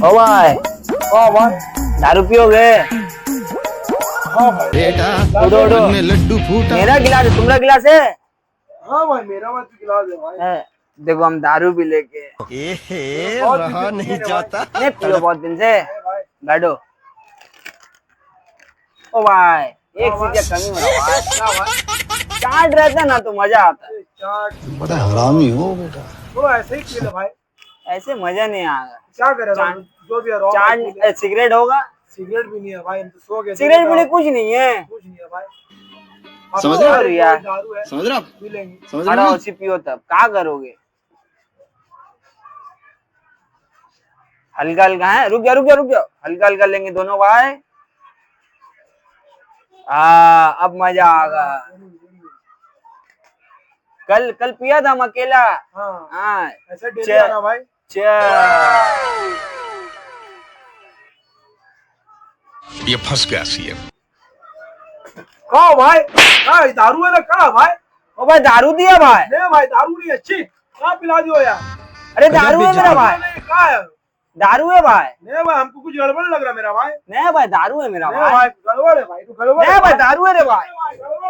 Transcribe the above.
ओ भाई, हाँ भाई। दारू पियोगे? हाँ भाई। बेटा उठो उठो, मन में लड्डू फूटा। मेरा गिलास है, तुम्हारा गिलास है? हाँ भाई, मेरा मत गिलास है भाई। देखो हम दारू भी लेके एहे रहा नहीं जाता। नहीं पियो बहुत दिन से। भाई। बैठो। ओ भाई, एक हाँ चीज का कमी हो रहा है भाई। क्या भाई? चाट रहता ना तो मजा आता है, चाट बड़ा हरामी हो बेटा। तो ऐसे ही पी ले भाई। ऐसे मजा नहीं आएगा। क्या करे चाट जो भी है रॉ चाट सिगरेट होगा? सिगरेट भी नहीं है भाई, हम तो सो गए। सिगरेट भी कुछ नहीं है। कुछ नहीं है भाई। समझ अब रहे हो तो यार? दारू है, समझ रहे हो आप? पी लेंगे। समझ रहे अरे हो ना? उसी पियो तब क्या करोगे? हल्का हल्का है, रुक जा रुक जा रुक जा, हल्का हल्का लेंगे दोनों भाई। अब मजा आएगा। कल कल पिया था हम अकेला। हाँ हाँ। ऐसे डेली आना भाई। ये फंस गया सीएम। कहाँ भाई? कहाँ दारू है ना? कहाँ भाई? ओ भाई दारू दिया भाई। नहीं भाई, दारू नहीं अच्छी। कहाँ पिला दियो यार? अरे दारू है मेरा भाई, नहीं, कहाँ है? दारू है भाई। नहीं भाई, हमको कुछ गड़बड़ लग रहा है मेरा भाई। नहीं भाई दारू है मेरा नहीं भाई। भाई, गड़बड़ है भाई, तू गड़बड़ है नहीं भाई भाई। दारू है रे भाई। नहीं भाई, गड़बड़